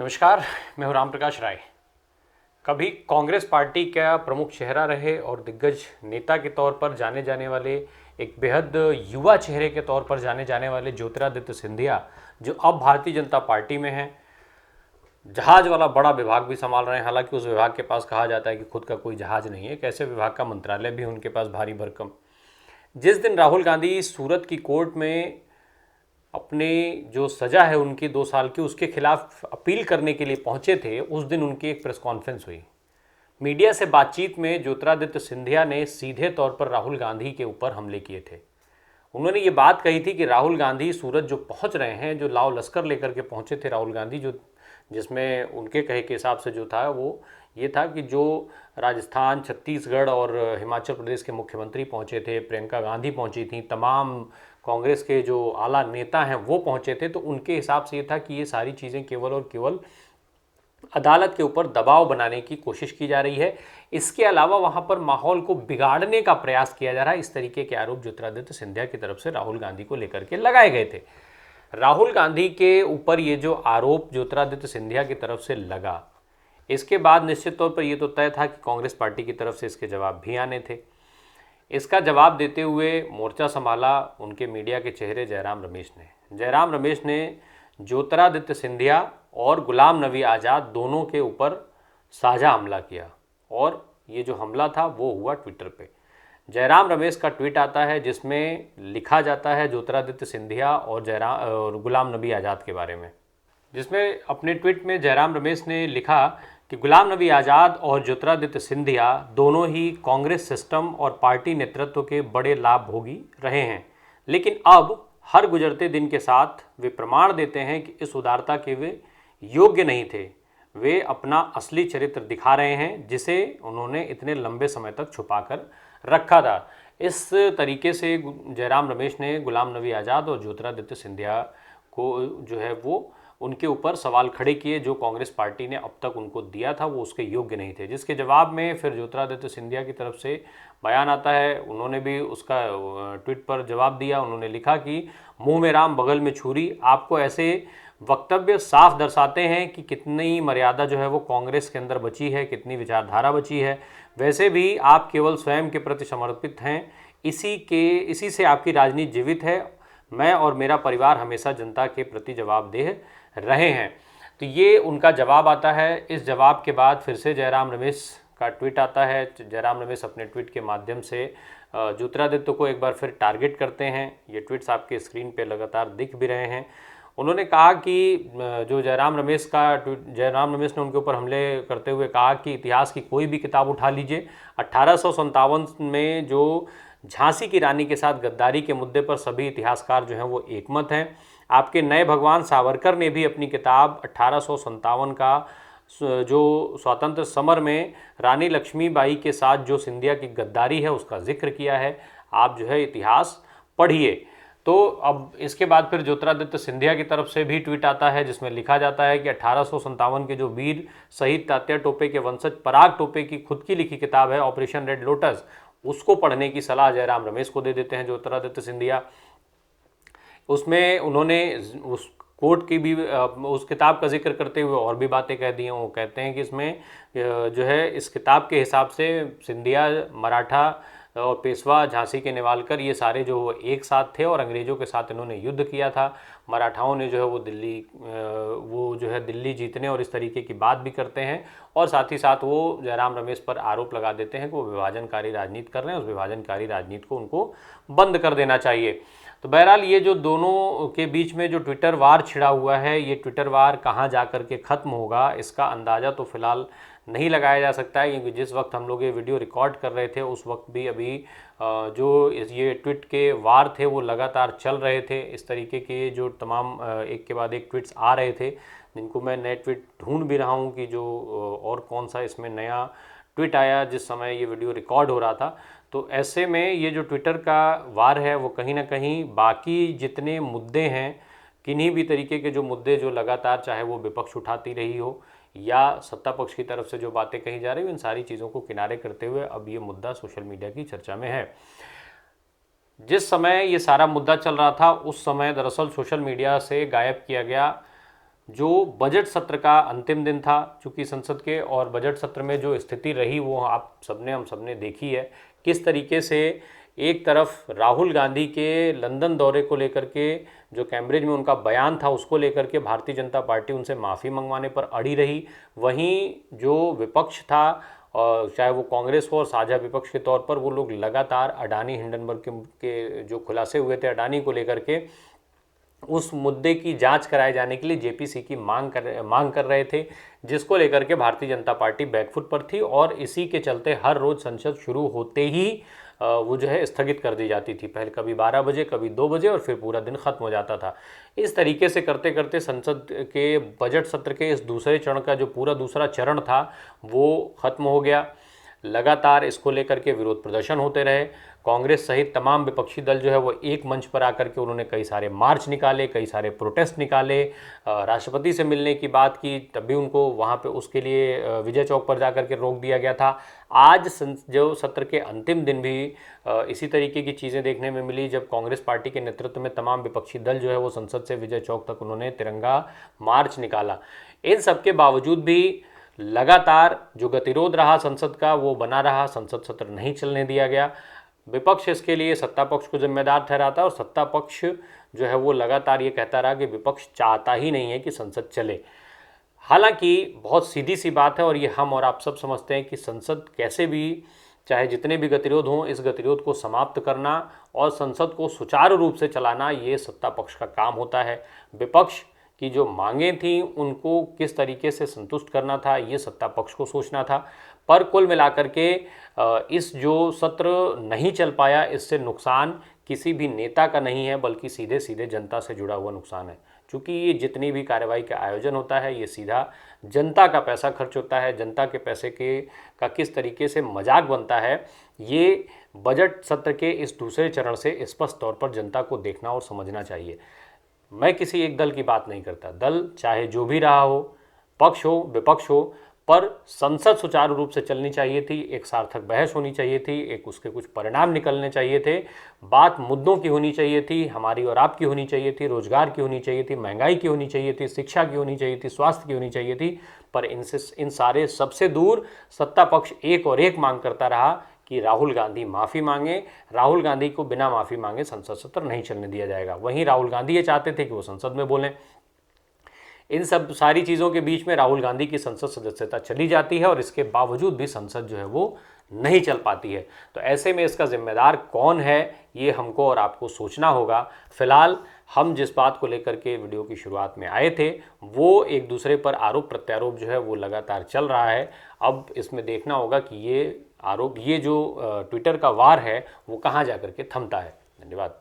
नमस्कार, मैं हूं राम प्रकाश राय। कभी कांग्रेस पार्टी का प्रमुख चेहरा रहे और दिग्गज नेता के तौर पर जाने जाने वाले, एक बेहद युवा चेहरे के तौर पर जाने जाने वाले ज्योतिरादित्य सिंधिया, जो अब भारतीय जनता पार्टी में हैं, जहाज वाला बड़ा विभाग भी संभाल रहे हैं। हालांकि उस विभाग के पास कहा जाता है कि खुद का कोई जहाज नहीं है, एक ऐसे विभाग का मंत्रालय भी उनके पास भारी भरकम। जिस दिन राहुल गांधी सूरत की कोर्ट में अपने जो सज़ा है उनकी 2 साल की, उसके खिलाफ अपील करने के लिए पहुंचे थे, उस दिन उनकी एक प्रेस कॉन्फ्रेंस हुई। मीडिया से बातचीत में ज्योतिरादित्य सिंधिया ने सीधे तौर पर राहुल गांधी के ऊपर हमले किए थे। उन्होंने ये बात कही थी कि राहुल गांधी सूरत जो पहुंच रहे हैं, जो लाव लश्कर लेकर के पहुंचे थे राहुल गांधी, जो जिसमें उनके कहे के हिसाब से जो था वो ये था कि जो राजस्थान, छत्तीसगढ़ और हिमाचल प्रदेश के मुख्यमंत्री पहुंचे थे, प्रियंका गांधी पहुंची थी, तमाम कांग्रेस के जो आला नेता हैं वो पहुंचे थे, तो उनके हिसाब से ये था कि ये सारी चीज़ें केवल और केवल अदालत के ऊपर दबाव बनाने की कोशिश की जा रही है। इसके अलावा वहां पर माहौल को बिगाड़ने का प्रयास किया जा रहा है। इस तरीके के आरोप ज्योतिरादित्य सिंधिया की तरफ से राहुल गांधी को लेकर के लगाए गए थे। राहुल गांधी के ऊपर ये जो आरोप ज्योतिरादित्य सिंधिया की तरफ से लगा, इसके बाद निश्चित तौर पर यह तो तय था कि कांग्रेस पार्टी की तरफ से इसके जवाब भी आने थे। इसका जवाब देते हुए मोर्चा संभाला उनके मीडिया के चेहरे जयराम रमेश ने। जयराम रमेश ने ज्योतिरादित्य सिंधिया और गुलाम नबी आज़ाद दोनों के ऊपर साझा हमला किया, और ये जो हमला था वो हुआ ट्विटर पे। जयराम रमेश का ट्वीट आता है जिसमें लिखा जाता है ज्योतिरादित्य सिंधिया और गुलाम नबी आज़ाद के बारे में, जिसमें अपने ट्वीट में जयराम रमेश ने लिखा कि गुलाम नबी आज़ाद और ज्योतिरादित्य सिंधिया दोनों ही कांग्रेस सिस्टम और पार्टी नेतृत्व के बड़े लाभ भोगी रहे हैं, लेकिन अब हर गुजरते दिन के साथ वे प्रमाण देते हैं कि इस उदारता के वे योग्य नहीं थे। वे अपना असली चरित्र दिखा रहे हैं जिसे उन्होंने इतने लंबे समय तक छुपाकर रखा था। इस तरीके से जयराम रमेश ने गुलाम नबी आज़ाद और ज्योतिरादित्य सिंधिया को जो है वो उनके ऊपर सवाल खड़े किए, जो कांग्रेस पार्टी ने अब तक उनको दिया था वो उसके योग्य नहीं थे। जिसके जवाब में फिर ज्योतिरादित्य सिंधिया की तरफ से बयान आता है। उन्होंने भी उसका ट्वीट पर जवाब दिया। उन्होंने लिखा कि मुंह में राम बगल में छुरी, आपको ऐसे वक्तव्य साफ दर्शाते हैं कि कितनी मर्यादा जो है वो कांग्रेस के अंदर बची है, कितनी विचारधारा बची है। वैसे भी आप केवल स्वयं के प्रति समर्पित हैं, इसी से आपकी राजनीति जीवित है। मैं और मेरा परिवार हमेशा जनता के प्रति जवाबदेह रहे हैं। तो ये उनका जवाब आता है। इस जवाब के बाद फिर से जयराम रमेश का ट्वीट आता है। जयराम रमेश अपने ट्वीट के माध्यम से ज्योतिरादित्य को एक बार फिर टारगेट करते हैं। ये ट्वीट्स आपके स्क्रीन पे लगातार दिख भी रहे हैं। उन्होंने कहा कि जो जयराम रमेश ने उनके ऊपर हमले करते हुए कहा कि इतिहास की कोई भी किताब उठा लीजिए, 1857 में जो झांसी की रानी के साथ गद्दारी के मुद्दे पर सभी इतिहासकार जो हैं वो एकमत हैं। आपके नए भगवान सावरकर ने भी अपनी किताब 1857 का जो स्वतंत्र समर में रानी लक्ष्मीबाई के साथ जो सिंधिया की गद्दारी है उसका जिक्र किया है। आप जो है इतिहास पढ़िए। तो अब इसके बाद फिर ज्योतिरादित्य सिंधिया की तरफ से भी ट्वीट आता है जिसमें लिखा जाता है कि 1857 के जो वीर शहीद तात्या टोपे के वंशज पराग टोपे की खुद की लिखी किताब है ऑपरेशन रेड लोटस, उसको पढ़ने की सलाह जयराम रमेश को दे देते हैं ज्योतिरादित्य सिंधिया। उसमें उन्होंने उस कोर्ट की भी उस किताब का जिक्र करते हुए और भी बातें कह दी हैं। वो कहते हैं कि इसमें जो है इस किताब के हिसाब से सिंधिया, मराठा और पेशवा, झांसी के नेवालकर, ये सारे जो एक साथ थे और अंग्रेज़ों के साथ इन्होंने युद्ध किया था। मराठाओं ने जो है वो दिल्ली जीतने और इस तरीके की बात भी करते हैं, और साथ ही साथ वो जयराम रमेश पर आरोप लगा देते हैं कि वो विभाजनकारी राजनीति कर रहे हैं। उस विभाजनकारी राजनीति को उनको बंद कर देना चाहिए। तो बहरहाल ये जो दोनों के बीच में जो ट्विटर वार छिड़ा हुआ है, ये ट्विटर वार कहाँ जा कर के ख़त्म होगा इसका अंदाज़ा तो फिलहाल नहीं लगाया जा सकता है, क्योंकि जिस वक्त हम लोग ये वीडियो रिकॉर्ड कर रहे थे उस वक्त भी अभी जो ये ट्वीट के वार थे वो लगातार चल रहे थे। इस तरीके के जो तमाम एक के बाद एक ट्वीट्स आ रहे थे, जिनको मैं नए ट्वीट ढूंढ भी रहा हूँ कि जो और कौन सा इसमें नया ट्वीट आया जिस समय ये वीडियो रिकॉर्ड हो रहा था। तो ऐसे में ये जो ट्विटर का वार है वो कहीं ना कहीं बाकी जितने मुद्दे हैं, किन्हीं भी तरीके के जो मुद्दे जो लगातार चाहे वो विपक्ष उठाती रही हो या सत्ता पक्ष की तरफ से जो बातें कही जा रही हो, इन सारी चीज़ों को किनारे करते हुए अब ये मुद्दा सोशल मीडिया की चर्चा में है। जिस समय ये सारा मुद्दा चल रहा था उस समय दरअसल सोशल मीडिया से गायब किया गया जो बजट सत्र का अंतिम दिन था चूंकि संसद के, और बजट सत्र में जो स्थिति रही वो आप सबने हम सबने देखी है। किस तरीके से एक तरफ राहुल गांधी के लंदन दौरे को लेकर के, जो कैम्ब्रिज में उनका बयान था उसको लेकर के भारतीय जनता पार्टी उनसे माफ़ी मंगवाने पर अड़ी रही, वहीं जो विपक्ष था और चाहे वो कांग्रेस हो और साझा विपक्ष के तौर पर, वो लोग लगातार अडानी हिंडनबर्ग के जो खुलासे हुए थे अडानी को लेकर के, उस मुद्दे की जांच कराए जाने के लिए जेपीसी की मांग कर रहे थे, जिसको लेकर के भारतीय जनता पार्टी बैकफुट पर थी। और इसी के चलते हर रोज़ संसद शुरू होते ही वो जो है स्थगित कर दी जाती थी। पहले कभी 12 बजे, कभी 2 बजे, और फिर पूरा दिन खत्म हो जाता था। इस तरीके से करते करते संसद के बजट सत्र के इस दूसरे चरण का जो पूरा दूसरा चरण था वो खत्म हो गया। लगातार इसको लेकर के विरोध प्रदर्शन होते रहे। कांग्रेस सहित तमाम विपक्षी दल जो है वो एक मंच पर आकर के उन्होंने कई सारे मार्च निकाले, कई सारे प्रोटेस्ट निकाले, राष्ट्रपति से मिलने की बात की, तब भी उनको वहाँ पे उसके लिए विजय चौक पर जाकर के रोक दिया गया था। आज जो सत्र के अंतिम दिन भी इसी तरीके की चीज़ें देखने में मिली, जब कांग्रेस पार्टी के नेतृत्व में तमाम विपक्षी दल जो है वो संसद से विजय चौक तक उन्होंने तिरंगा मार्च निकाला। इन सब के बावजूद भी लगातार जो गतिरोध रहा संसद का वो बना रहा, संसद सत्र नहीं चलने दिया गया। विपक्ष इसके लिए सत्ता पक्ष को जिम्मेदार ठहराता, और सत्ता पक्ष जो है वो लगातार ये कहता रहा कि विपक्ष चाहता ही नहीं है कि संसद चले। हालांकि बहुत सीधी सी बात है और ये हम और आप सब समझते हैं कि संसद कैसे भी, चाहे जितने भी गतिरोध हों, इस गतिरोध को समाप्त करना और संसद को सुचारू रूप से चलाना ये सत्ता पक्ष का काम होता है। विपक्ष की जो मांगें थीं उनको किस तरीके से संतुष्ट करना था ये सत्ता पक्ष को सोचना था। पर कुल मिलाकर के इस जो सत्र नहीं चल पाया, इससे नुकसान किसी भी नेता का नहीं है बल्कि सीधे सीधे जनता से जुड़ा हुआ नुकसान है। क्योंकि ये जितनी भी कार्रवाई का आयोजन होता है ये सीधा जनता का पैसा खर्च होता है। जनता के पैसे का किस तरीके से मजाक बनता है ये बजट सत्र के इस दूसरे चरण से स्पष्ट तौर पर जनता को देखना और समझना चाहिए। मैं किसी एक दल की बात नहीं करता, दल चाहे जो भी रहा हो, पक्ष हो विपक्ष हो, पर संसद सुचारू रूप से चलनी चाहिए थी, एक सार्थक बहस होनी चाहिए थी, एक उसके कुछ परिणाम निकलने चाहिए थे, बात मुद्दों की होनी चाहिए थी, हमारी और आपकी होनी चाहिए थी, रोजगार की होनी चाहिए थी, महंगाई की होनी चाहिए थी, शिक्षा की होनी चाहिए थी, स्वास्थ्य की होनी चाहिए थी। पर इन सारे सबसे दूर सत्ता पक्ष एक और एक मांग करता रहा कि राहुल गांधी माफ़ी मांगे। राहुल गांधी को बिना माफ़ी मांगे संसद सत्र नहीं चलने दिया जाएगा। वहीं राहुल गांधी ये चाहते थे कि वो संसद में बोलें। इन सब सारी चीज़ों के बीच में राहुल गांधी की संसद सदस्यता चली जाती है और इसके बावजूद भी संसद जो है वो नहीं चल पाती है। तो ऐसे में इसका जिम्मेदार कौन है ये हमको और आपको सोचना होगा। फिलहाल हम जिस बात को लेकर के वीडियो की शुरुआत में आए थे वो एक दूसरे पर आरोप प्रत्यारोप जो है वो लगातार चल रहा है। अब इसमें देखना होगा कि ये आरोप, ये जो ट्विटर का वार है वो कहाँ जा कर के थमता है। धन्यवाद।